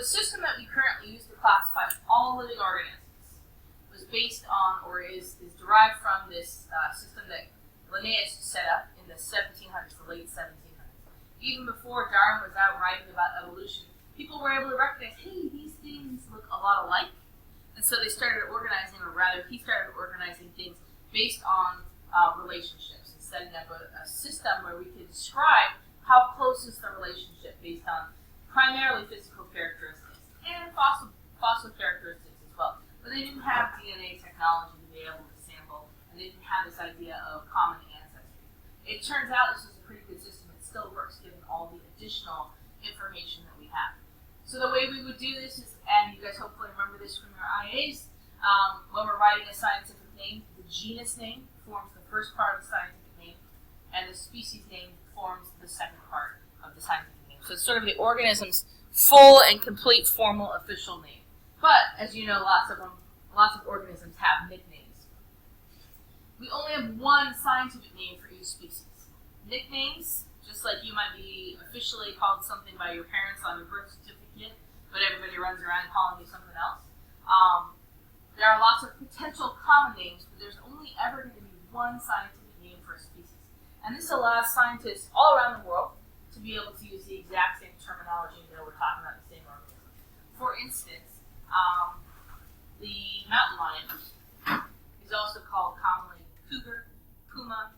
the system that we currently use to classify all living organisms was based on, or is derived from this system that Linnaeus set up in the 1700s, the late 1700s. Even before Darwin was out writing about evolution, people were able to recognize, hey, these things look a lot alike. And so they started organizing, or rather, he started organizing things based on relationships and setting up a system where we could describe how close is the relationship based on primarily physical characteristics and fossil characteristics as well. But they didn't have DNA technology to be able to sample, and they didn't have this idea of common ancestry. It turns out this is a pretty good system. It still works given all the additional information that we have. So the way we would do this is, and you guys hopefully remember this from your IAs, when we're writing a scientific name, the genus name forms the first part of the scientific name, and the species name forms the second part of the scientific name. So it's sort of the organism's full and complete formal official name. But, as you know, lots of organisms have nicknames. We only have one scientific name for each species. Nicknames, just like you might be officially called something by your parents on your birth certificate, but everybody runs around calling you something else. There are lots of potential common names, but there's only ever going to be one scientific name for a species. And this allows scientists all around the world to be able to use the exact same terminology and know we're talking about the same organism. For instance, the mountain lion is also called commonly cougar, puma,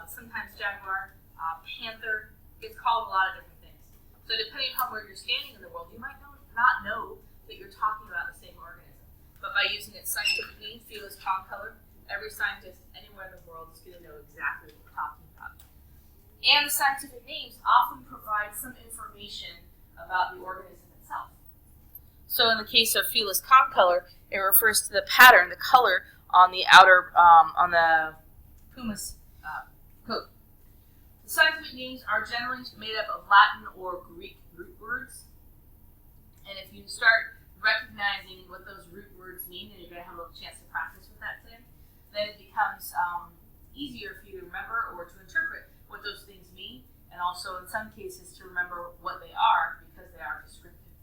sometimes jaguar, panther. It's called a lot of different things. So depending upon where you're standing in the world, you might not know that you're talking about the same organism. But by using its scientific name, Felis concolor, every scientist anywhere in the world is going to know exactly what we're talking about. And the scientific names often provide some information about the organism itself. So in the case of Felis concolor, it refers to the pattern, the color on the outer, on the puma's coat. The scientific names are generally made up of Latin or Greek root words. And if you start recognizing what those root words mean, and you're going to have a little chance to practice with that today, then it becomes easier for you to remember or to interpret what those things mean, and also in some cases to remember what they are because they are descriptive.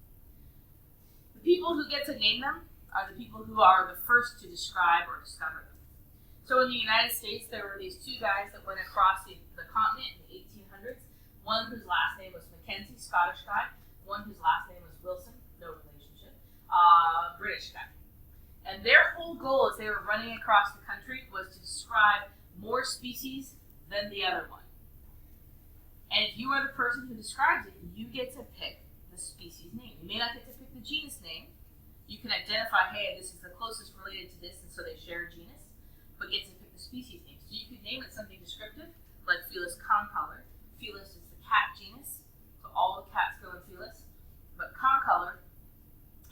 The people who get to name them are the people who are the first to describe or discover them. So in the United States, there were these two guys that went across the continent in the 1800s, one whose last name was Mackenzie, Scottish guy, one whose last name was Wilson, no relationship, British guy. And their whole goal as they were running across the country was to describe more species than the other one. And if you are the person who describes it, you get to pick the species name. You may not get to pick the genus name. You can identify, hey, this is the closest related to this, and so they share a genus, but get to pick the species name. So you could name it something descriptive, like Felis concolor. Felis is the cat genus, so all the cats go in Felis. But concolor,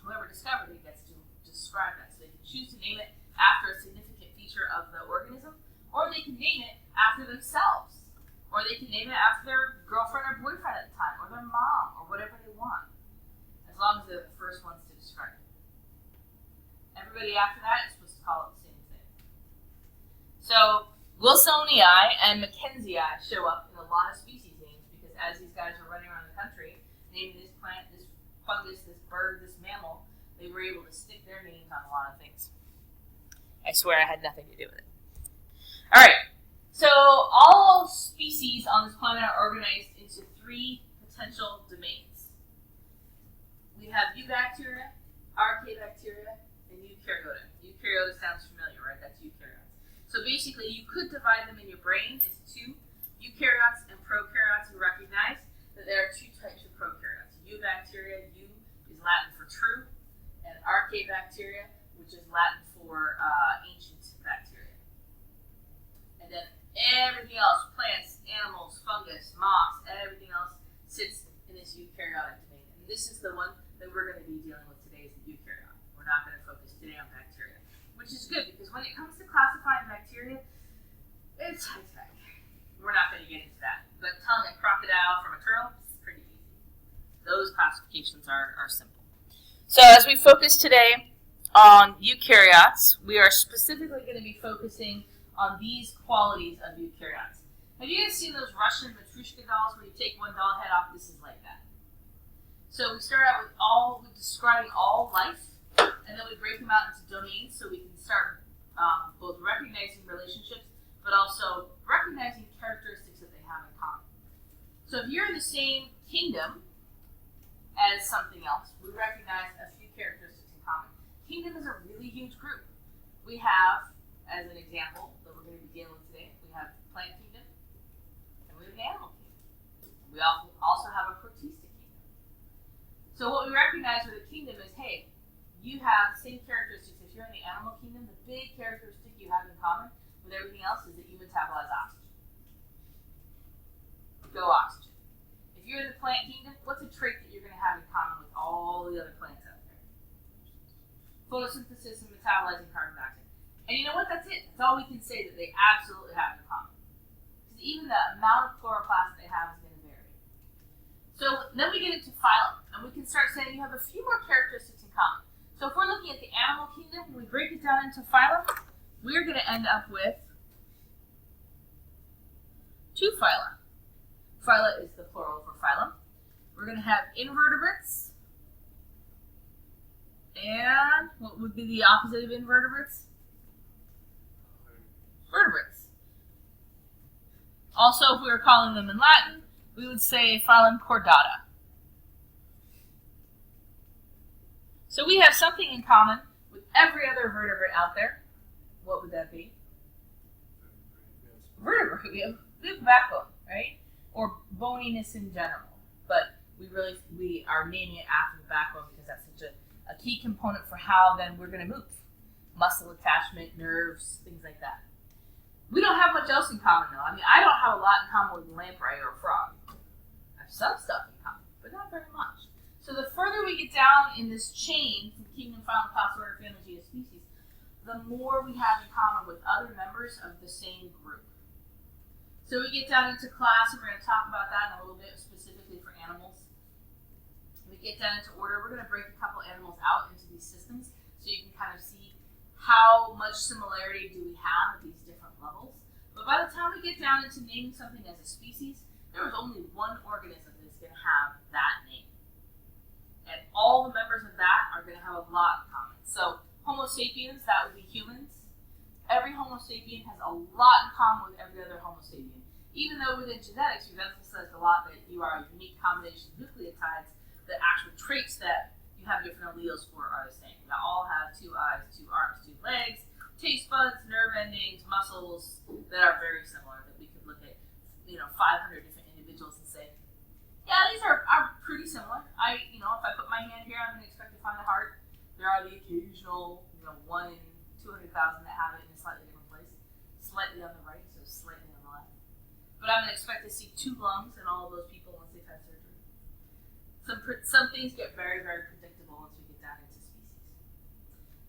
whoever discovered it gets to describe that. So they can choose to name it after a significant feature of the organism, or they can name it after themselves, or they can name it after their girlfriend or boyfriend at the time, or their mom, or whatever they want, as long as they're the first ones to describe it. Everybody after that is supposed to call it the same thing. So Wilsonii and Mackenzii show up in a lot of species names because as these guys are running around the country, naming this plant, this fungus, this bird, this mammal, they were able to stick their names on a lot of things. I swear I had nothing to do with it. All right, so all species on this planet are organized into three potential domains. We have eubacteria, archaebacteria, and eukaryota. Eukaryota sounds familiar, right? That's eukaryotes. So basically, you could divide them in your brain into two, eukaryotes and prokaryotes. You recognize that there are two types of prokaryotes. Eubacteria, eu is Latin for true, and archaebacteria, which is Latin for ancient bacteria. And then everything else, plants, animals, fungus, moss, everything else sits in this eukaryotic domain. And this is the one that we're going to be dealing with today is the eukaryote. We're not going to focus today on bacteria, which is good because when it comes to classifying bacteria, it's high tech. We're not going to get into that. But telling a crocodile from a turtle is pretty easy. Those classifications are simple. So as we focus today on eukaryotes, we are specifically going to be focusing on these qualities of eukaryotes. Have you guys seen those Russian Matryoshka dolls where you take one doll head off? This is like that. So we start out with describing all life, and then we break them out into domains so we can start both recognizing relationships, but also recognizing characteristics that they have in common. So if you're in the same kingdom as something else, we recognize a few characteristics in common. Kingdom is a really huge group. We have, as an example that we're going to be dealing with today, we have plant kingdom, and we have an animal kingdom. We also have a protistic kingdom. So what we recognize with a kingdom is, hey, you have the same characteristics. If you're in the animal kingdom, the big characteristic you have in common with everything else is that you metabolize oxygen. Go oxygen. If you're in the plant kingdom, what's a trait that you're going to have in common with all the other plants out there? Photosynthesis and metabolizing carbon dioxide. And you know what? That's it. That's all we can say that they absolutely have in common. Because even the amount of chloroplast they have is going to vary. So then we get into phylum, and we can start saying you have a few more characteristics in common. So if we're looking at the animal kingdom, when we break it down into phylum, we're going to end up with 2 phyla. Phyla is the plural for phylum. We're going to have invertebrates. And what would be the opposite of invertebrates? Vertebrates. Also, if we were calling them in Latin, we would say phylum Chordata. So we have something in common with every other vertebrate out there. What would that be? Vertebrate. We have a backbone, right? Or boniness in general. But we are naming it after the backbone because that's such a key component for how then we're going to move. Muscle attachment, nerves, things like that. We don't have much else in common though. I mean, I don't have a lot in common with a lamprey or a frog. I have some stuff in common, but not very much. So the further we get down in this chain from kingdom, phylum, class, order, family, genus, species, the more we have in common with other members of the same group. So we get down into class, and we're going to talk about that in a little bit specifically for animals. When we get down into order, we're going to break a couple animals out into these systems so you can kind of see how much similarity do we have at these different levels. But by the time we get down into naming something as a species, there is only one organism that is going to have that name. And all the members of that are going to have a lot in common. So Homo sapiens, that would be humans. Every Homo sapien has a lot in common with every other Homo sapien. Even though within genetics, we've emphasized a lot that you are a unique combination of nucleotides, the actual traits that you have different alleles for are the same. We all have 2 eyes, 2 arms, 2 legs, taste buds, nerve endings, muscles that are very similar, that we could look at 500 different individuals and say, yeah, these are pretty similar. If I put my hand here, I'm going to expect to find a heart. There are the occasional, 1 in 200,000 that have it in a slightly different place. Slightly on the right, so slightly on the left. But I'm going to expect to see 2 lungs in all of those people once they've had surgery. Some things get very, very predictable once we get down into species.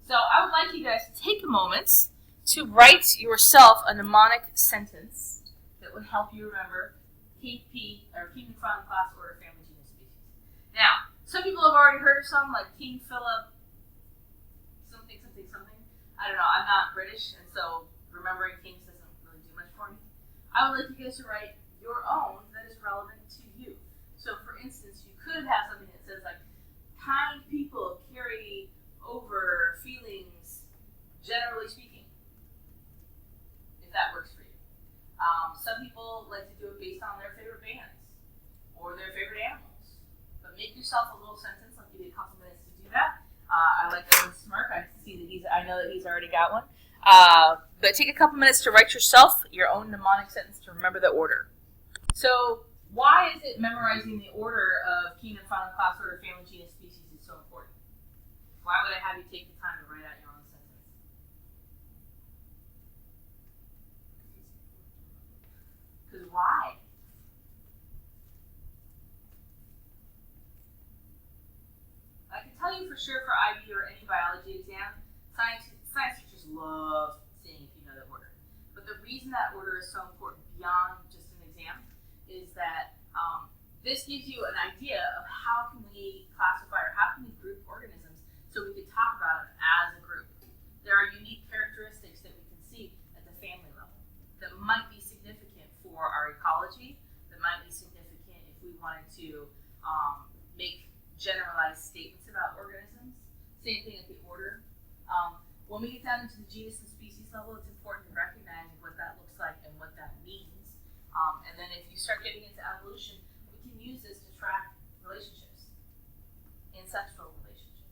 So I would like you guys to take a moment to write yourself a mnemonic sentence that would help you remember KP, or kingdom, phylum, class, order, family, genus, species. Now, some people have already heard of some, like King Philip, something. I don't know, I'm not British, and so remembering kings doesn't really do much for me. I would like you guys to write your own that is relevant to you. So, for instance, you could have something that says, like, kind people carry over feelings, generally speaking, if that works for you. Some people like to do it based on their favorite bands or their favorite animals. But make yourself a little sentence. I'll give you a couple minutes to do that. I like that smirk. I know that he's already got one. But take a couple minutes to write yourself your own mnemonic sentence to remember the order. So why is it memorizing the order of kingdom, phylum, class, order, family, genus, species is so important? Why would I have you take the time to write out your own sentence? Because why? I can tell you for sure for IB or any biology exam, science teachers love seeing if you know the order. But the reason that order is so important beyond just an exam is that this gives you an idea of how can we classify or how can we group organisms so we can talk about them as a group. There are unique characteristics that we can see at the family level that might be significant for our ecology, that might be significant if we wanted to make generalized statements about organisms. Same thing at the order. When we get down into the genus and species level, it's important to recognize what that looks like and what that means. And then if you start getting into evolution, we can use this to track relationships, ancestral relationships.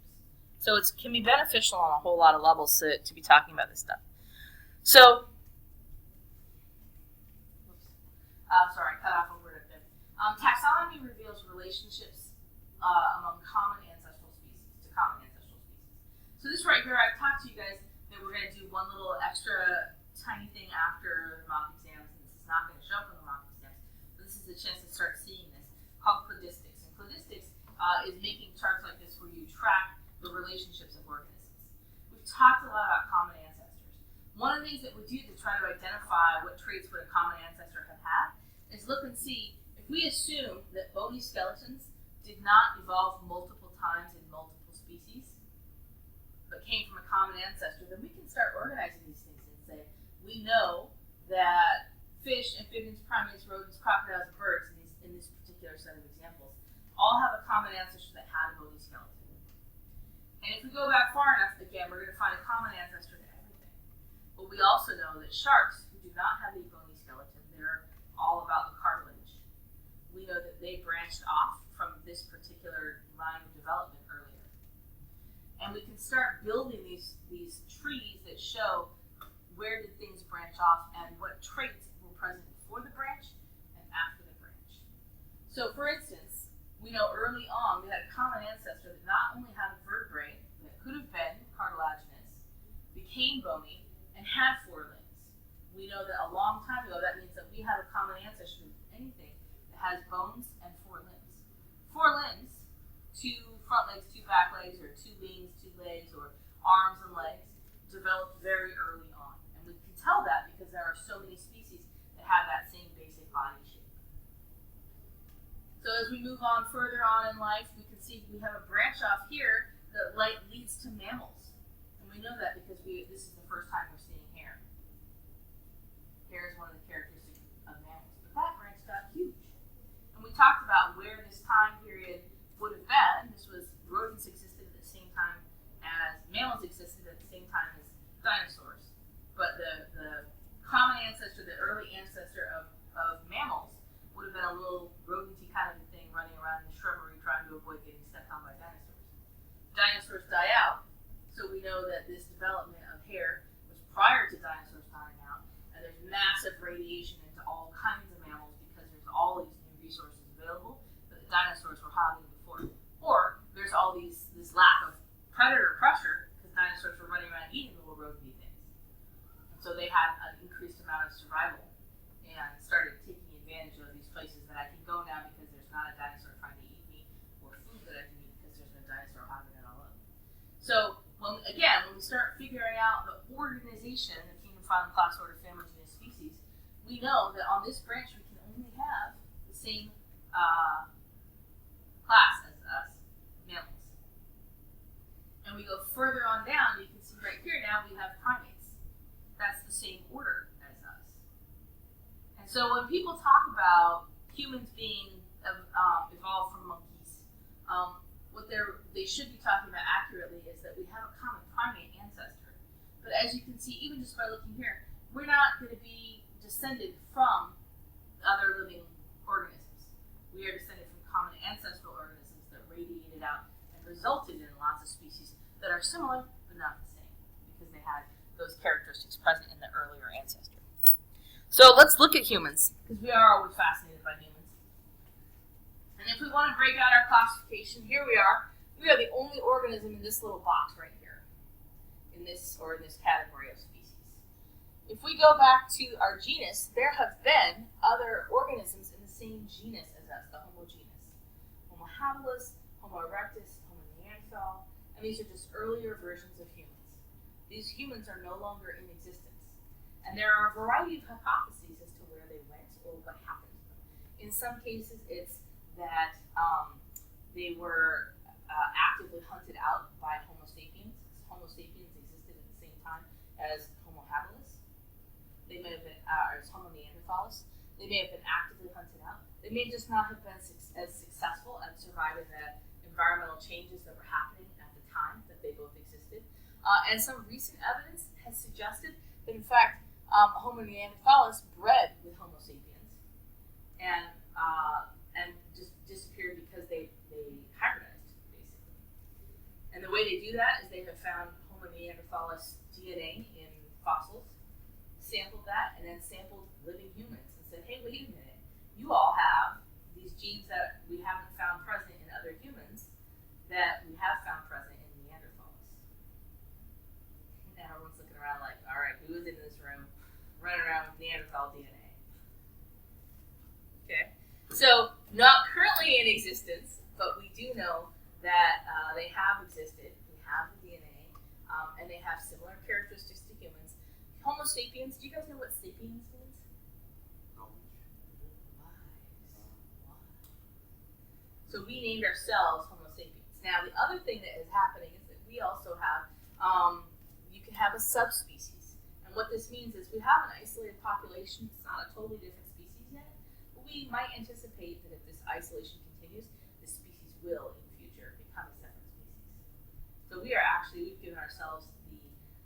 So it can be beneficial on a whole lot of levels to be talking about this stuff. So, sorry, cut off a word up there. Taxonomy reveals relationships among common ancestral species, to common ancestral species. So this right here, I've talked to you guys that we're going to do one little extra tiny thing after the mock exams, and this is not going to show up in the mock exams, but this is a chance to start seeing this, called cladistics. And cladistics is making charts like this where you track the relationships of organisms. We've talked a lot about common ancestors. One of the things that we do to try to identify what traits would a common ancestor have had is look and see if we assume that bony skeletons did not evolve multiple times in multiple species, but came from a common ancestor, then we can start organizing these things and say, we know that fish, amphibians, primates, rodents, crocodiles, and birds, in this particular set of examples, all have a common ancestor that had a bony skeleton. And if we go back far enough, again, we're going to find a common ancestor to everything. But we also know that sharks, who do not have a bony skeleton, they're all about the cartilage. We know that they branched off from this particular line of development earlier. And we can start building these trees that show where did things branch off and what traits were present before the branch and after the branch. So for instance, we know early on we had a common ancestor that not only had a vertebrae that could have been cartilaginous, became bony, and had 4 limbs. We know that a long time ago, that means that we have a common ancestor with anything that has bones and 4 limbs. 4 limbs, 2 front legs, 2 back legs, or 2 wings, 2 legs, or arms and legs, developed very early on. And we can tell that because there are so many species that have that same basic body shape. So as we move on further on in life, we can see we have a branch off here that leads to mammals. And we know that because this is the first time we're seeing hair. Hair is one of the characteristics of mammals. But that branch got huge. And we talked about where this time period would have been. This was rodents existed at the same time as mammals existed at the same time as dinosaurs. But the common ancestor, the early ancestor of mammals, would have been a little rodenty kind of a thing running around in the shrubbery trying to avoid getting stepped on by dinosaurs. Dinosaurs die out, so we know that this development of hair was prior to dinosaurs dying out, and there's massive radiation into all kinds of mammals because there's all these new resources available that the dinosaurs were hogging before. Or there's all this lack of predator pressure because dinosaurs were running around eating little rodenty things. And so they had an increased amount of survival and started taking advantage of these places that I can go now because there's not a dinosaur trying to eat me, or food that I can eat because there's no dinosaur hogging it all up. So when we start figuring out the organization of human phylum, class, order, family, genus, species, we know that on this branch we can only have the same class as us, mammals. And we go further on down, you can see right here now we have primates. That's the same order as us. And so when people talk about humans being evolved from monkeys, what they should be talking about accurately is that we have a common primate ancestor. But as you can see, even just by looking here, we're not going to be descended from other living organisms. We are descended from common ancestral organisms that radiated out and resulted in lots of species that are similar but not the same because they had those characteristics present in the earlier ancestor. So let's look at humans, because we are always fascinated by humans. And if we want to break out our classification, here we are. We are the only organism in this little box right here, in this category of species. If we go back to our genus, there have been other organisms in the same genus as us, the Homo genus. Homo habilis, Homo erectus, Homo neanderthal, and these are just earlier versions of humans. These humans are no longer in existence. And there are a variety of hypotheses as to where they went or what happened to them. In some cases, it's that they were actively hunted out by Homo sapiens. Homo sapiens existed at the same time as Homo habilis. They may have been, as Homo neanderthalis. They may have been actively hunted out. They may just not have been as successful at surviving the environmental changes that were happening at the time that they both existed. And some recent evidence has suggested that, in fact, Homo neanderthalis bred with Homo sapiens and just disappeared because they hybridized, basically. And the way they do that is they have found Homo neanderthalis DNA in fossils, sampled that, and then sampled living humans and said, hey, wait a minute, you all have these genes that we haven't found present in other humans that we have found present in Neanderthals. Now everyone's looking around like, all right, who is in this room running around with Neanderthal DNA? Okay, so not currently in existence, but we do know that they have existed. We have the DNA, and they have similar characteristics to humans. Homo sapiens, do you guys know what sapiens means? So we named ourselves Homo sapiens. Now, the other thing that is happening is that we also have, you can have a subspecies. And what this means is we have an isolated population. It's not a totally different species yet, but we might anticipate that if this isolation continues, this species will, in the future, become a separate species. So we've given ourselves the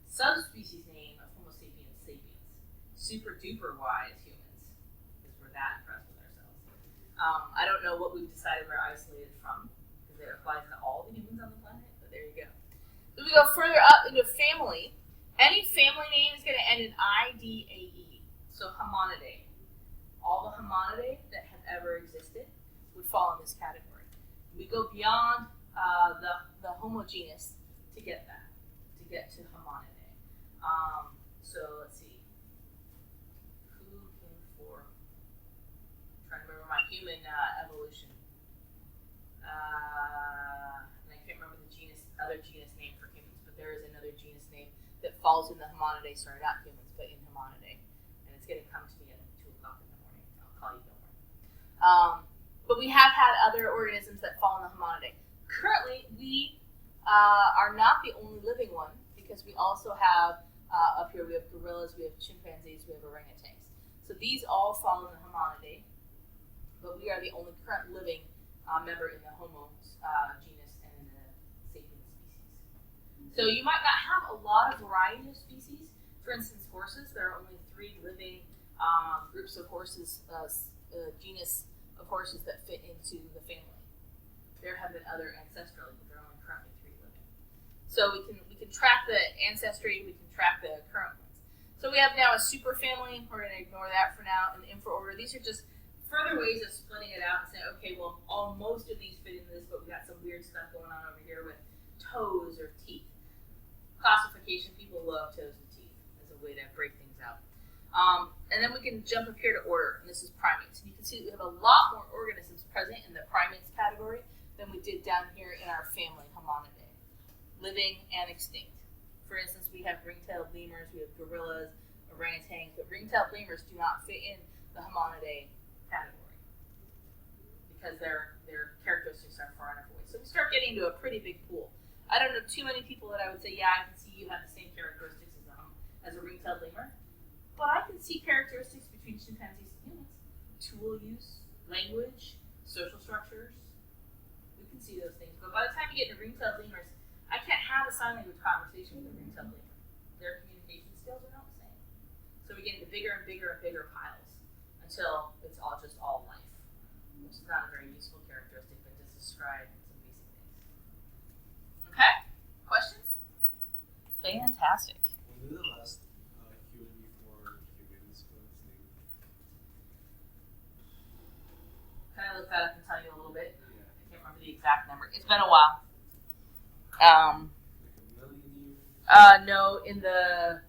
subspecies name of Homo sapiens sapiens. Super duper wise humans, because we're that impressed with ourselves. I don't know what we've decided we're isolated from, because it applies to all the humans on the planet, but there you go. So we go further up into family. Any family name is going to end in I-D-A-E. So Hominidae. All the Hominidae that have ever existed would fall in this category. We go beyond the Homo genus to get that, to get to Hominidae. So let's see. Who came before? I'm trying to remember my human evolution. And I can't remember the other genus name for humans, but there is another genus name that falls in the Hominidae. Sorry, not humans, but in Hominidae. And it's going to come to me at 2 o'clock in the morning. I'll call you, don't worry. But we have had other organisms that fall in the Hominidae. Currently, we are not the only living one, because we also have, up here we have gorillas, we have chimpanzees, we have orangutans. So these all fall in the Hominidae, but we are the only current living member in the Homo genus and in the sapien species. So you might not have a lot of variety of species. For instance, horses, there are only 3 living groups of horses, genus of horses that fit into the family. There have been other ancestrally, but there are only currently 3 living. So we can track the ancestry, we can track the current ones. So we have now a superfamily. We're going to ignore that for now. And the infraorder, these are just further ways of splitting it out and saying, okay, well, most of these fit into this, but we got some weird stuff going on over here with toes or teeth. Classification, people love toes and teeth as a way to break things out. And then we can jump up here to order, and this is primates. And you can see that we have a lot more organisms present in the primates category than we did down here in our family, Hominidae, living and extinct. For instance, we have ring-tailed lemurs, we have gorillas, orangutans, but ring-tailed lemurs do not fit in the Hominidae category because their characteristics are far enough away. So we start getting into a pretty big pool. I don't know too many people that I would say, yeah, I can see you have the same characteristics as a ring-tailed lemur, but I can see characteristics between chimpanzees and humans. Tool use, language, social structures. We can see those things. But by the time you get into ring-tailed lemurs, I can't have a sign language conversation with a ring-tailed lemur. Their communication skills are not the same. So we get into bigger and bigger and bigger piles until it's just all life, which is not a very useful characteristic, but just describe some basic things. Okay? Questions? Fantastic. When did the last human before humans go extinct? Can I look that up and tell you a little bit? Yeah. I can't remember the exact number. It's been a while. Like a million years? No, in the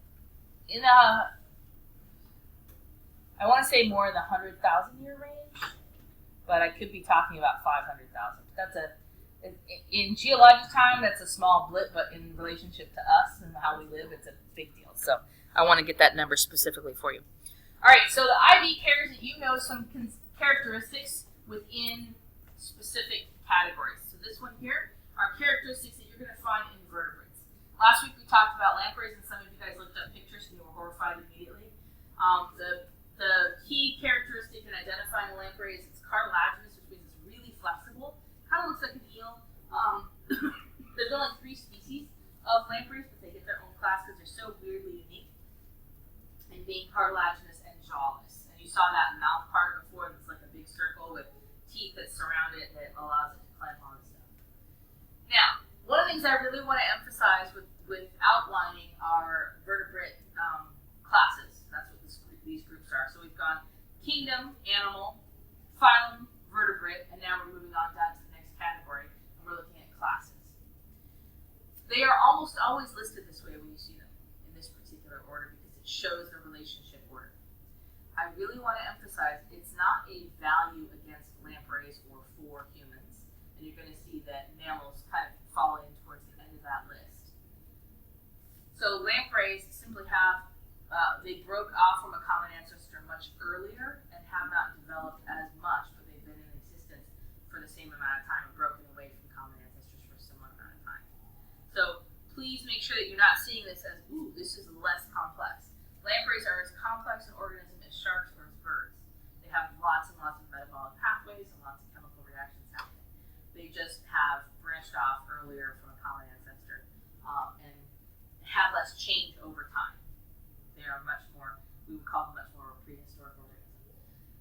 I want to say more in the 100,000 year range, but I could be talking about 500,000. That's in geologic time, that's a small blip, but in relationship to us and how we live, it's a big deal. So I want to get that number specifically for you. All right, so the IV cares that you know some characteristics within specific categories. So this one here are characteristics that you're going to find in vertebrates. Last week we talked about lampreys, and some of you guys looked up pictures and you were horrified immediately. The key characteristic in identifying a lamprey is it's cartilaginous, which means it's really flexible. Kind of looks like an eel. of lampreys, but they get their own class because they're so weirdly unique in being cartilaginous and jawless. And you saw that mouth part before, that's like a big circle with teeth that surround it that allows it to clamp on and stuff. Now, one of the things I really want to emphasize with outlining our vertebrate classes, that's what these groups are. So we've gone kingdom, animal, phylum, vertebrate, and now we're moving on down to the next category, and we're looking at classes. They are almost always listed this way when you see them in this particular order because it shows the relationship order. I really want to emphasize it's not a value against lampreys or for humans, and you're going to see that mammals kind of fall in towards the end of that list. So lampreys simply have, they broke off from a common ancestor much earlier and have not developed as much, but they've been in existence for the same amount of time and broken away from common ancestors for a similar amount of time. So please make sure that you're not seeing this as, ooh, this is less complex. Lampreys are as complex an organism as sharks or as birds. They have lots and lots of metabolic pathways and lots of chemical reactions happening. They just have branched off earlier from a common ancestor and have less change over time. They are much more, we would call them much more of a prehistoric organism.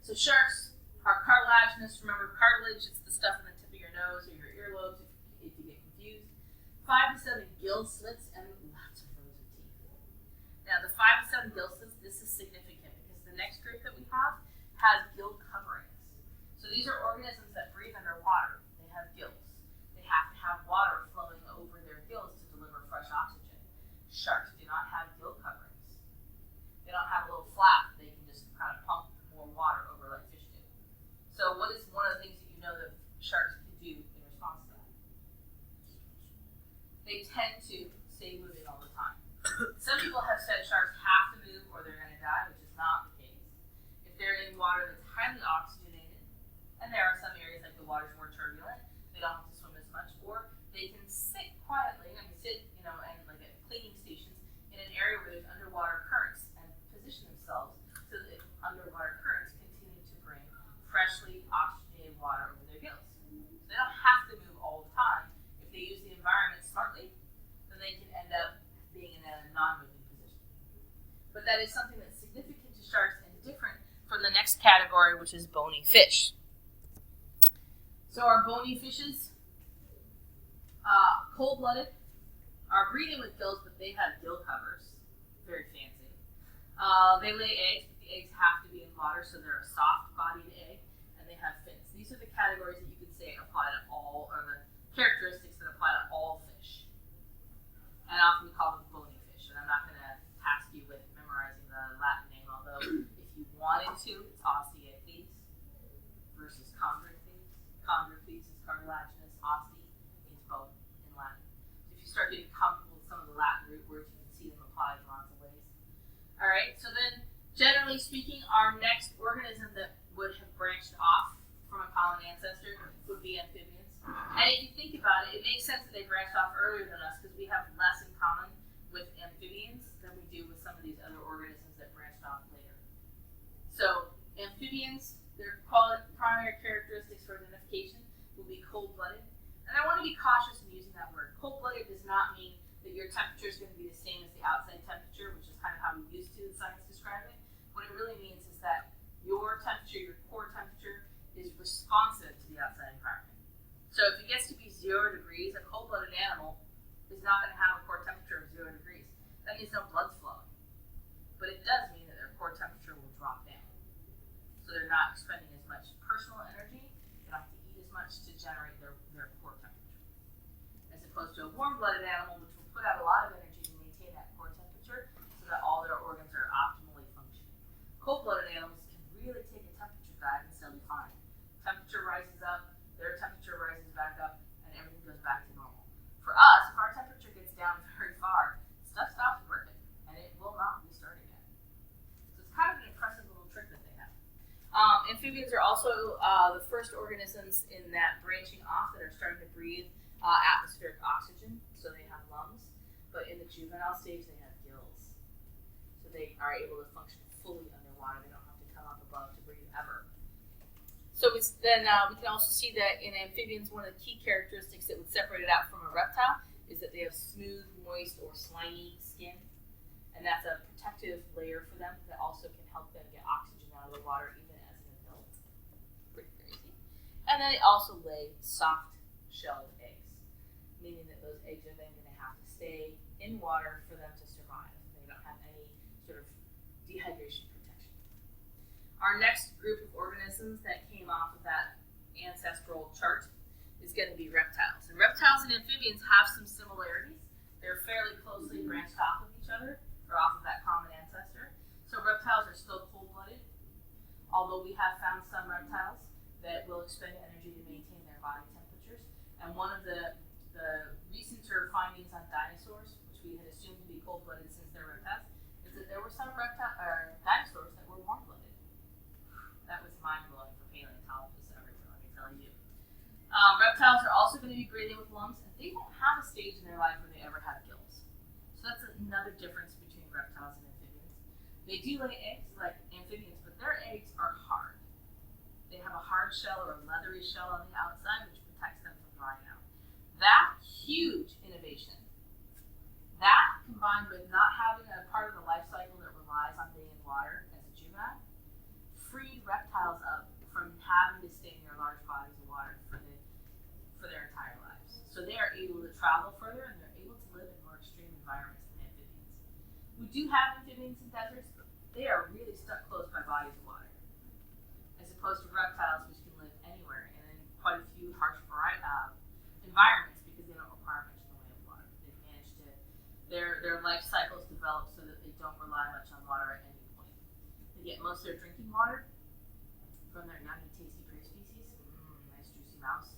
So sharks are cartilaginous. Remember, cartilage is the stuff in the tip of your nose or your earlobes if you get confused. 5 to 7 gill slits and lots of rows of teeth. Now, the 5 to 7 gill slits, this is significant because the next group that we have has gill coverings. So these are organisms that breathe underwater. They have gills. They have to have water flowing over their gills to deliver fresh oxygen. Sharks do not have gill coverings. They don't have a little flap that they can just kind of pump more water over like fish do. So what is one of the things that you know that sharks can do in response to that? They tend to stay moving all the time. Some people have said sharks have to move or they're going to die, which is not the case. If they're in water that's highly oxygenated, and there are some areas like the water's more turbulent, they don't have to swim as much, or they can sit quietly, and and like at cleaning stations in an area where there's underwater currents and position themselves so that underwater currents continue to bring freshly oxygenated water over their gills. So they don't have to move all the time. If they use the environment smartly, then they can end up being in a non-moving position. But that is something that's significant to sharks and different from the next category, which is bony fish. So our bony fishes, cold-blooded, are breathing with gills, but they have gill covers. Very fancy. They lay eggs, but the eggs have to be in water, so they're a soft-bodied egg, and they have fins. These are the categories that you could say apply to all, or the characteristics that apply to all fish. And often we call them bony fish, and I'm not going to task you with memorizing the Latin name, although if you wanted to, it's Osteichthyes versus Chondrichthyes. Chondrichthyes is cartilaginous, Oste means bone in Latin. So if you start getting comfortable with some of the Latin root words, you can see them applied in lots of ways. All right, so then generally speaking, our next organism that would have branched off from a common ancestor would be amphibians. And if you think about it, it makes sense that they branched off earlier than us because we have less in common with amphibians than we do with some of these other organisms that branched off later. So amphibians, their primary characteristics for identification will be cold-blooded. And I want to be cautious in using that word. Cold-blooded does not mean that your temperature is going to be the same as the outside temperature, which is kind of how we used to in science describe it. What it really means is that your temperature, your core temperature, is responsive to the outside environment. So if it gets to be 0 degrees, a cold-blooded animal is not going to have a core temperature of 0 degrees. That means no blood's flowing. But it does mean that their core temperature will drop down. So they're not expending as much personal energy, they don't have to eat as much to generate their core temperature. As opposed to a warm-blooded animal, which will put out a lot of energy to maintain that core temperature so that all their organs are optimally functioning. Cold-blooded animals can really take a temperature dive and still be fine. Temperature rises up, their temperature rises back up, and everything goes back to normal. For us, if our temperature gets down very far, stuff stops working, and it will not restart again. So it's kind of an impressive little trick that they have. Amphibians are also the first organisms in that branching off that are starting to breathe atmospheric oxygen, so they have lungs, but in the juvenile stage they have gills. So they are able to function fully underwater. They don't have to come up above to breathe ever. So we can also see that in amphibians, one of the key characteristics that would separate it out from a reptile is that they have smooth, moist, or slimy skin, and that's a protective layer for them that also can help them get oxygen out of the water even as an adult. Pretty crazy. And then they also lay soft shelled eggs, meaning that those eggs are then going to have to stay in water for them to survive. They don't have any sort of dehydration protection. Our next group of organisms that came off of that ancestral chart is going to be reptiles. And reptiles and amphibians have some similarities. They're fairly closely branched off of each other, or off of that common ancestor. So reptiles are still cold-blooded, although we have found some reptiles that will expend energy to maintain their body temperatures. And one of the recenter findings on dinosaurs, which we had assumed to be cold-blooded since they're reptiles, is that there were some dinosaurs that were warm-blooded. That was mind-blowing for paleontologists everywhere, let me tell you. Reptiles are also going to be breathing with lungs, and they don't have a stage in their life where they ever have gills. So that's another difference between reptiles and amphibians. They do lay eggs like amphibians, but their eggs are hard. They have a hard shell or a leathery shell on the outside, which protects them from drying out. That huge innovation, that combined with not having a part of the life cycle that relies on being in water as a juvenile, freed reptiles up from having to stay near large bodies of water for their entire lives. So they are able to travel further, and they're able to live in more extreme environments than amphibians. We do have amphibians in deserts, but they are really stuck close by bodies of water, as opposed to reptiles, which can live anywhere and in quite a few harsh environments because they don't require much in the way of water. They've managed to, their life cycles develop so that they don't rely much on water at any point. They get most of their drinking water from their yummy, tasty prey species. Nice juicy mouse.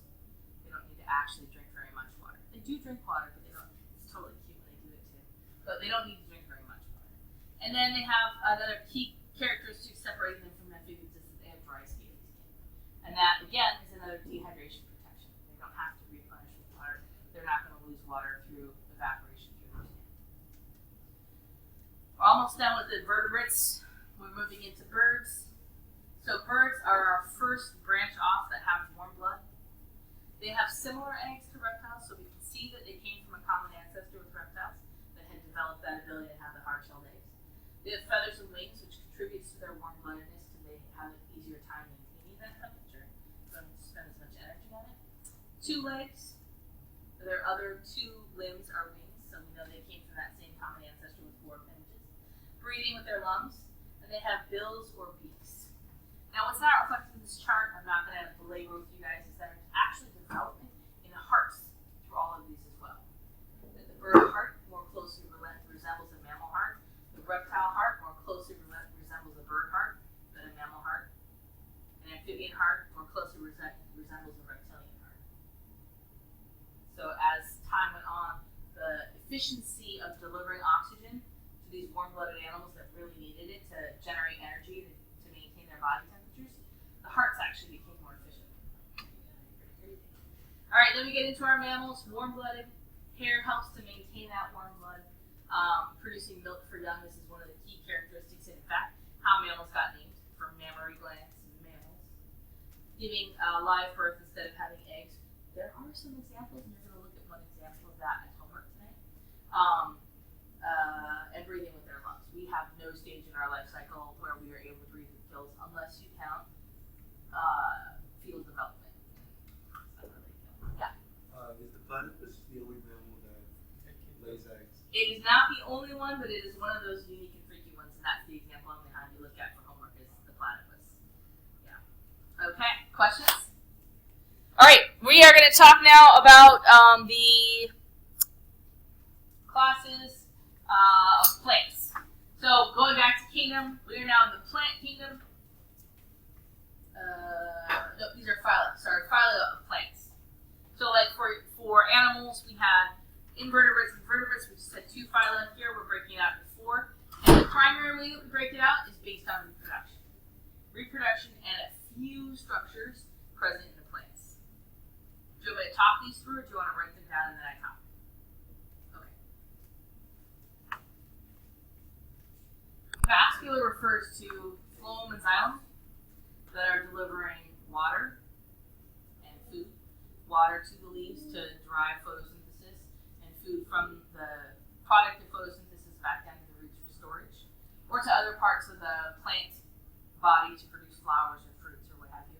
They don't need to actually drink very much water. They do drink water, but they don't. It's totally cute when they do it too. But they don't need to drink very much water. And then they have another key characteristic separating them from amphibians is that they have dry, scaly skin. And that, again, is another dehydration protection. They don't have to replenish with water. They're not going to lose water through evaporation through their skin. We're almost done with the vertebrates. We're moving into birds. So birds are our first branch off that have warm blood. They have similar eggs to reptiles, so we can see that they came from a common ancestor with reptiles that had developed that ability to have the hard-shelled eggs. They have feathers and wings, which contributes to their warm-bloodedness because they have an easier time maintaining that temperature. Don't spend as much energy on it. 2 legs. Their other 2 limbs are wings, so we know they came from that same common ancestor with 4 appendages. Breathing with their lungs, and they have bills or beaks. Now, what's not reflected in this chart, I'm not going to belabor with you guys, is that there's actually development in hearts through all of these as well. That the bird heart more closely resembles a mammal heart. The reptile heart more closely resembles a bird heart than a mammal heart. An amphibian heart more closely resembles a reptilian heart. So as time went on, the efficiency of delivering oxygen to these warm-blooded animals that really needed it to generate energy to maintain their body temperatures, the hearts actually became more efficient. Pretty crazy. All right, then we get into our mammals. Warm-blooded. Hair helps to maintain that warm blood. Producing milk for young, this is one of the key characteristics, in fact, how mammals got named, from mammary glands in mammals. Giving live birth instead of having eggs. There are some examples, and you're going to look at one example of that at homework tonight. And breathing with their lungs. We have no stage in our life cycle where we are able to breathe with gills unless you count fetal development. Yeah. Is the platypus the only mammal that lays eggs? It is not the only one, but it is one of those unique and freaky ones, and that's the example I'm going to have you look at for homework is the platypus. Yeah. Okay, questions? All right, we are going to talk now about the classes of plants. So going back to kingdom, we are now in the plant kingdom. No, these are phyla. Sorry, phyla of plants. So like for animals, we had invertebrates and vertebrates. We just had 2 phyla here. We're breaking it out into 4. And the primary way that we break it out is based on reproduction. Reproduction and a few structures present in the plants. Do you want me to talk these through, or do you want to write them down and then I talk? Okay. Vascular refers to phloem and xylem that are delivering water and food. Water to the leaves to drive photosynthesis, and food from the product of photosynthesis back down to the roots for storage, or to other parts of the plant body to produce flowers or fruits or what have you.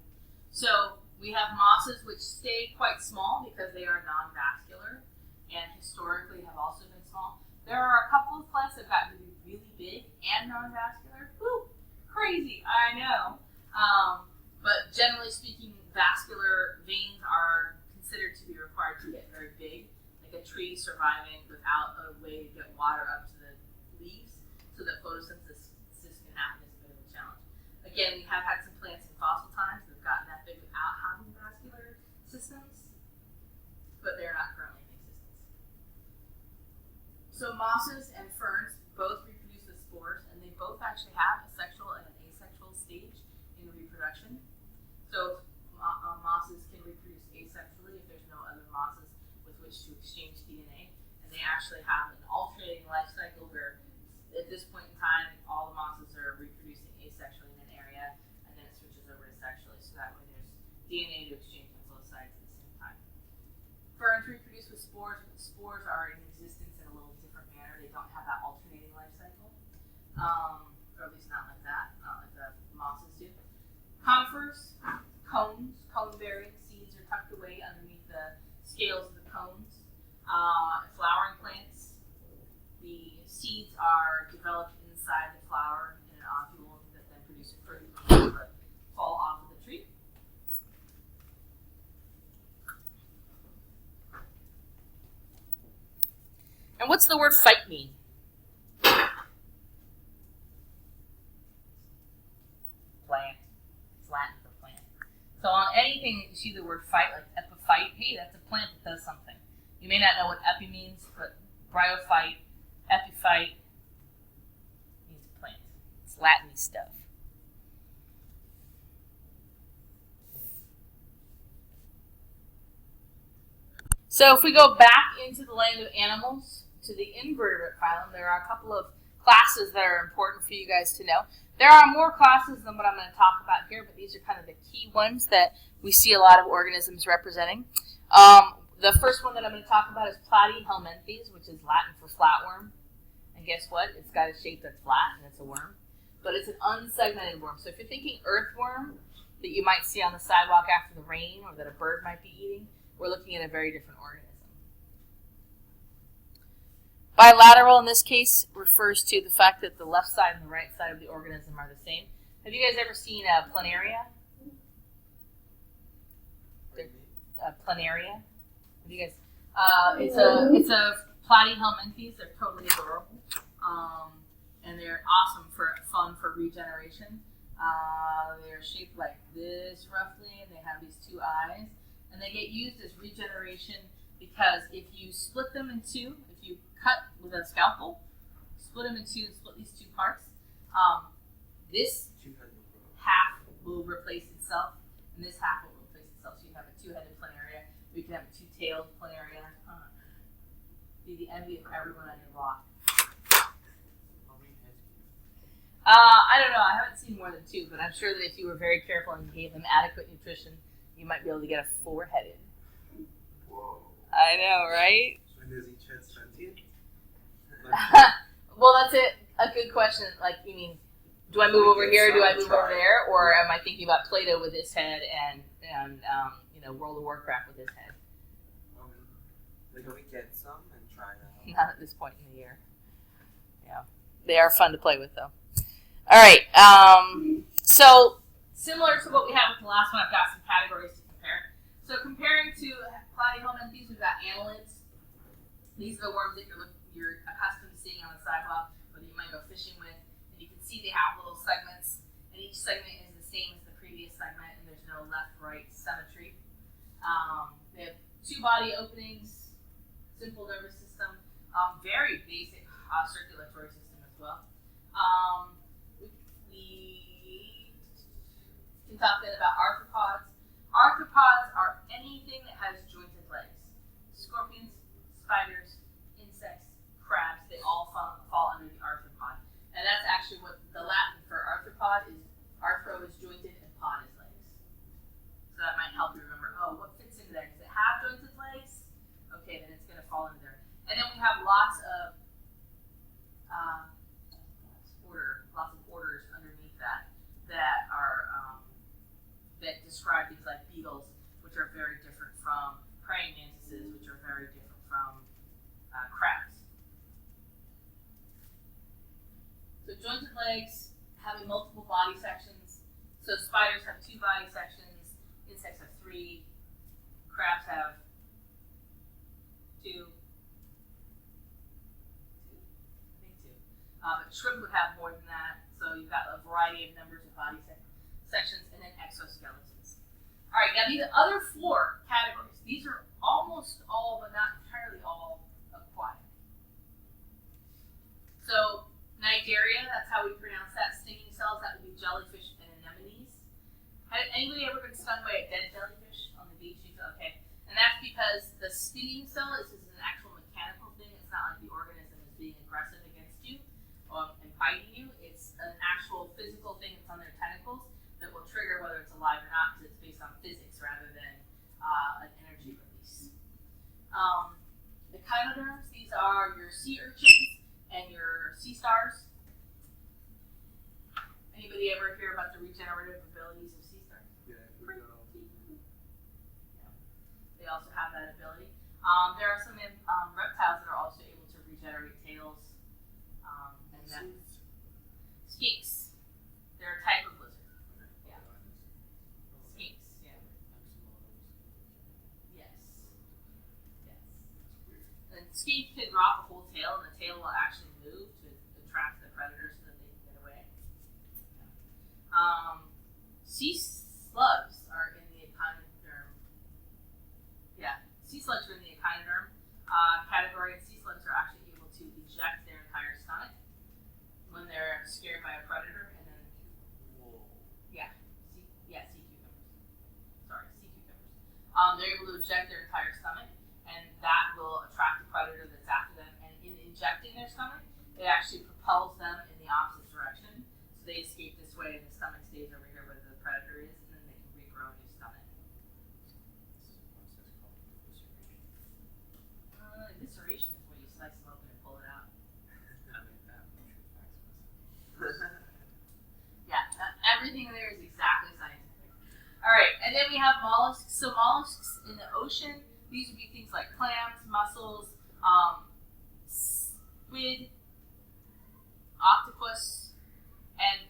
So we have mosses which stay quite small because they are non-vascular and historically have also been small. There are a couple of plants that have gotten to be really big and non-vascular. Woo! Crazy, I know. But generally speaking, vascular veins are considered to be required to get very big, like a tree surviving without a way to get water up to the leaves, so that photosynthesis can happen is a bit of a challenge. Again, we have had some plants in fossil times that have gotten that big without having vascular systems, but they're not currently in existence. So mosses and ferns both reproduce with spores, and they both actually have a sexual and an asexual stage in reproduction. So mosses can reproduce asexually if there's no other mosses with which to exchange DNA, and they actually have an alternating life cycle where at this point in time all the mosses are reproducing asexually in an area, and then it switches over to sexually, so that way there's DNA to exchange on both sides at the same time. Ferns reproduce with spores, but the spores are in existence in a little different manner. They don't have that alternating life cycle, or at least not like that, not like the mosses do. Conifers, cones, cone-bearing seeds are tucked away underneath the scales of the cones. Flowering plants, the seeds are developed inside the flower in an ovule that then produce a fruit that fall off of the tree. And what's the word "fight" mean? Plant. It's Latin for plant. So on anything that you see the word "fight," like epiphyte, hey, that's a plant that does something. You may not know what epi means, but bryophyte, epiphyte means plant. It's Latin stuff. So if we go back into the land of animals, to the invertebrate phylum, there are a couple of classes that are important for you guys to know. There are more classes than what I'm going to talk about here, but these are kind of the key ones that we see a lot of organisms representing. The first one that I'm going to talk about is Platyhelminthes, which is Latin for flatworm. And guess what? It's got a shape that's flat, and it's a worm. But it's an unsegmented worm. So if you're thinking earthworm that you might see on the sidewalk after the rain, or that a bird might be eating, we're looking at a very different organism. Bilateral, in this case, refers to the fact that the left side and the right side of the organism are the same. Have you guys ever seen a planaria? Planaria? Have you guys? It's a Platyhelminthes. They're totally adorable, and they're awesome for fun for regeneration. They're shaped like this roughly, and they have these two eyes, and they get used as regeneration because if you split them in two, if you cut with a scalpel, split them in two, and split these two parts, this half will replace itself, and this half will replace itself. So you have a two-headed planaria, or you can have a two-tailed planaria. Be the envy of everyone on your block. I don't know. I haven't seen more than two, but I'm sure that if you were very careful and gave them adequate nutrition, you might be able to get a four-headed. Whoa. I know, right? And does each head sentient? Well, that's it. A good question. Like, you mean, do I move over here? Do I move over there? Or am I thinking about Plato with his head and World of Warcraft with his head? Can we get some and try that? Not at this point in the year. Yeah, they are fun to play with, though. All right. So similar to what we had with the last one, I've got some categories to compare. So comparing to Platyhelminthes, we've got annelids. These are the worms that you're accustomed to seeing on the sidewalk, or that you might go fishing with. And you can see they have little segments, and each segment is the same as the previous segment, and there's no left-right symmetry. They have two body openings, simple nervous system, very basic circulatory system as well. We can talk then about arthropods. Arthropods are anything that has jointed legs. Scorpions, spiders, insects, crabs, they all fall under the arthropod. And that's actually what the Latin for arthropod is. Arthro is jointed and pod is legs. So that might help you remember, what fits into there? Does it have jointed legs? Okay, then it's going to fall into there. And then we have lots of orders underneath that are that describe things like beetles, which are very different from praying mantises, which are very different from crabs. So jointed legs having multiple body sections. So spiders have 2 body sections, insects have 3, crabs have 2. But shrimp would have more than that. So you've got a variety of numbers of body sections and then exoskeletons. All right, now these other 4 categories, these are almost all, but not entirely all, aquatic. So Cnidaria, that's how we pronounce that. Stinging cells, that would be jellyfish and anemones. Has anybody ever been stung by a dead jellyfish on the beach? Okay, and that's because the stinging cell is an actual mechanical thing. It's not like the organism is being aggressive against you and biting you. It's an actual physical thing that's on their tentacles that will trigger whether it's alive or not, because it's based on physics rather than an energy release. The echinoderms, these are your sea urchins and your sea stars. Anybody ever hear about the regenerative abilities of sea stars? Yeah, They also have that ability. There are some reptiles that are also able to regenerate tails. And then skinks. They're a type of lizard. Yeah. Skinks, yeah. Yes. Yes. And skink can drop a whole tail, and the tail will actually move to attract the predators so that they can get away. Yeah. Sea slugs are in the echinoderm. Yeah, sea slugs are in the echinoderm category, and sea slugs are actually able to eject their entire stomach when they're scared by a predator, and then sea cucumbers. Sorry, sea cucumbers. They're able to eject their entire stomach, and that will attract the predator that's after them. And in injecting their stomach, it actually propels them in the opposite direction, so they escape this way, and the stomach stays over here where the predator is, and then they can regrow a new stomach. Evisceration is where you slice them open and pull it out. Yeah, everything there is exactly scientific. All right, and then we have mollusks. So mollusks in the ocean, these would be things like clams, mussels, squid, octopus, and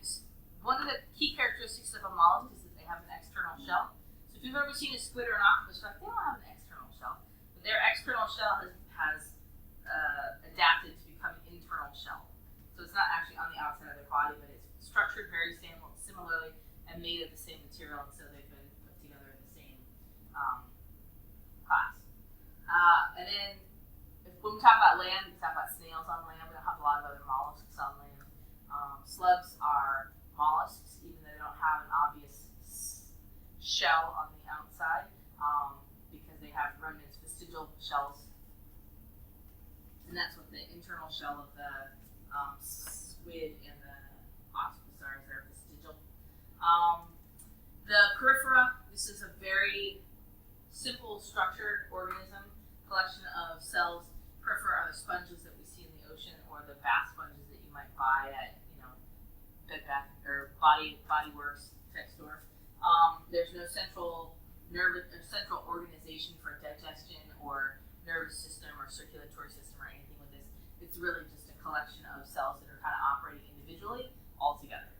one of the key characteristics of a mollusk is that they have an external shell. So if you've ever seen a squid or an octopus, you're like, they don't have an external shell. But their external shell has adapted to become an internal shell. So it's not actually on the outside of their body, but it's structured very similarly and made of the same material, and so they've been put together in the same class. And then when we talk about land, we talk about snails on land. We don't have a lot of other mollusks on land. Slugs are mollusks, even though they don't have an obvious shell on the outside, because they have remnants, vestigial shells. And that's what the internal shell of the squid and the octopus are. They're vestigial. The peripera, this is a very simple structured organism, collection of cells. Peripera are the sponges that we see in the ocean, or the bath sponges that you might buy at, Bed Bath or Body Works type store. There's no central organization for digestion or nervous system or circulatory system or anything with this. It's really just a collection of cells that are kind of operating individually all together.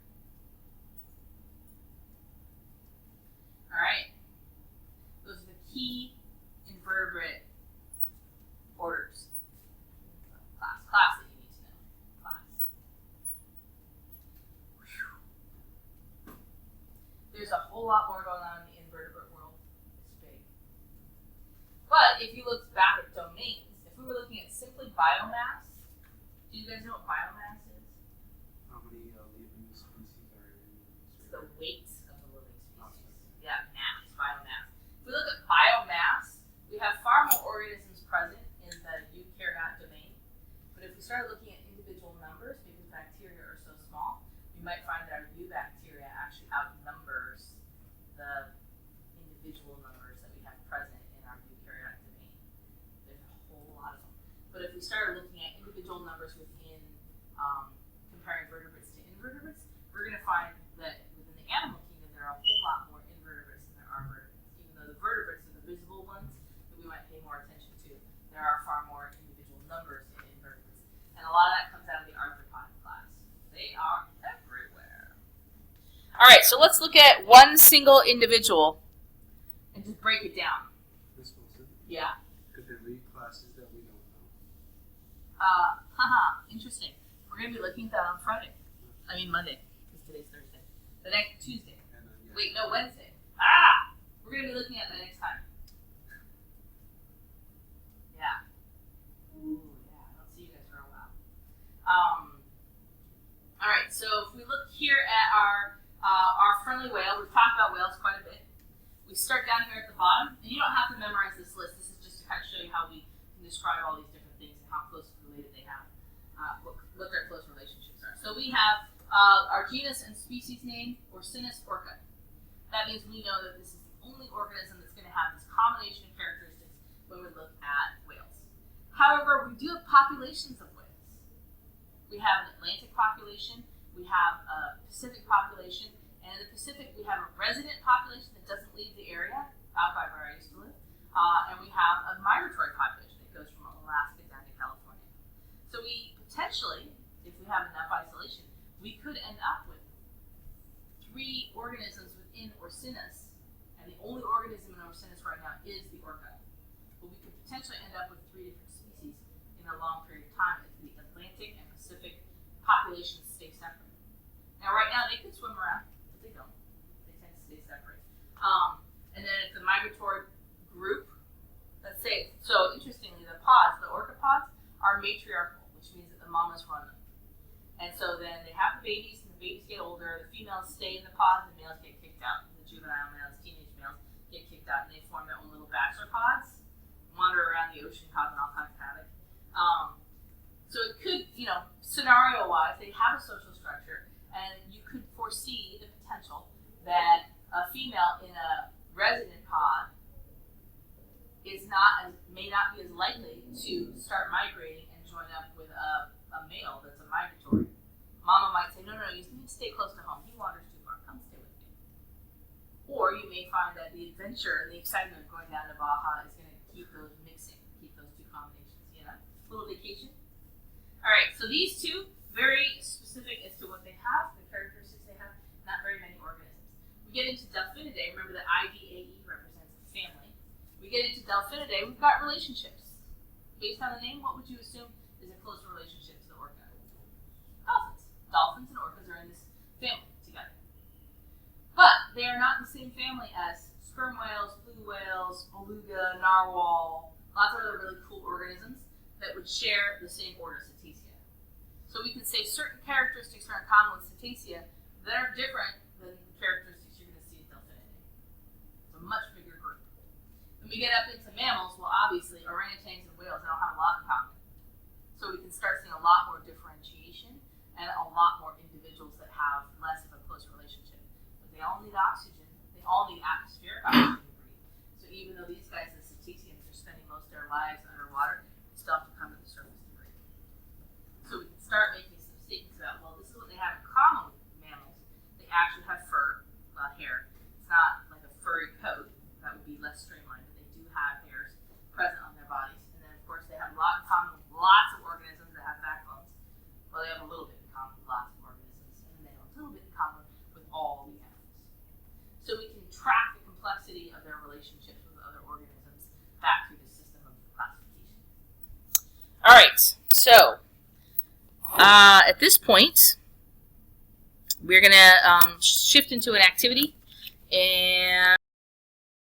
All right. Those are the key invertebrate orders. Class that you need to know. Class. Whew. There's a whole lot more going on in the invertebrate world. It's big. But if you look back at domains, if we were looking at simply biomass, do you guys know what biomass is? How many living species are in It's the weight of the living species. Yeah, mass, biomass. If we look at biomass, we have far more organisms present in the eukaryote domain. But if we started looking at individual numbers, because bacteria are so small, you might find that our eubacteria actually outnumbers the individual numbers that we have present in our eukaryotic domain. There's a whole lot of them. But if if we started looking at individual numbers within comparing vertebrates to invertebrates, we're going to find that within the animal kingdom there are a whole lot more invertebrates than there are vertebrates. Even though the vertebrates are the visible ones that we might pay more attention to, there are far more individual numbers in invertebrates. And a lot of that comes out of the arthropod class. They are everywhere. All right, so let's look at one single individual and just break it down. Miss Wilson, Yeah. could there be classes that we don't know? Interesting. We're going to be looking at that on Friday. I mean Monday, because today's Thursday. The next Tuesday. And, yeah. Wait, no, Wednesday. We're going to be looking at that next time. Yeah. Ooh, yeah. I don't see you guys for a while. All right. So if we look here at our friendly whale, we've talked about whales quite a bit. We start down here at the bottom, and you don't have to memorize this list. This is just to kind of show you how we can describe all these different things and how closely related they have, what their close relationships are. So we have our genus and species name, Orcinus orca. That means we know that this is the only organism that's going to have this combination of characteristics when we look at whales. However, we do have populations of whales. We have an Atlantic population, we have a Pacific population, and in the Pacific we have a resident population that doesn't leave the area, out by where I used to live, and we have a migratory population that goes from Alaska down to California. So we potentially, if we have enough isolation, we could end up with 3 organisms within Orcinus, and the only organism in Orcinus right now is the orca. But we could potentially end up with 3 different species in a long period of time if the Atlantic and Pacific populations stay separate. Now right now they could swim around, but they don't. They tend to stay separate. And then if the migratory group, let's say, so interestingly, the pods, the orca pods, are matriarchal, which means that the mamas run them. And so then they have the babies, and the babies get older, the females stay in the pod, and the males get kicked out. The juvenile males, teenage males, get kicked out, and they form their own little bachelor pods, wander around the ocean causing all kinds of havoc. So it could, scenario-wise, they have a social structure, and you could foresee the potential that a female in a resident pod may not be as likely to start migrating and join up with a male that's a migratory. Mama might say, no, you need to stay close to home. He wanders too far. Come stay with me. Or you may find that the adventure and the excitement of going down to Baja is going to keep those mixing, keep those 2 combinations, a little vacation. All right, so these 2, very specific as to what they have, the characteristics they have, not very many organisms. We get into Delphinidae. Remember that IDAE represents a family. We get into Delphinidae, we've got relationships. Based on the name, what would you assume is a close relationship to the orca? Dolphins. Dolphins and orcas are in this family together. But they are not in the same family as sperm whales, blue whales, beluga, narwhal, lots of other really cool organisms that would share the same order, Cetacea. So we can say certain characteristics are in common with Cetacea that are different than the characteristics you're going to see in Delphinidae. It's a much bigger group. When we get up into mammals, well, obviously, orangutans and whales, they don't have a lot in common. So we can start seeing a lot more differentiation and a lot more individuals that have less of a close relationship. But they all need oxygen. They all need atmospheric oxygen to breathe. So even though these guys, the Cetaceans, are spending most of their lives underwater, they still have to come to the surface to breathe. So we can start making some statements about, well, this is what they have in common with mammals. They actually have fur, hair. It's not like a furry coat. That would be less streamlined, but they do have hairs present on their bodies. And then, of course, they have a lot in common with lots of organisms that have backbones. Well, they have a little bit in common with lots of organisms, and then they have a little bit in common with all the animals. So we can track the complexity of their relationships with other organisms back through the system of classification. All right, so at this point, we're going to shift into an activity, and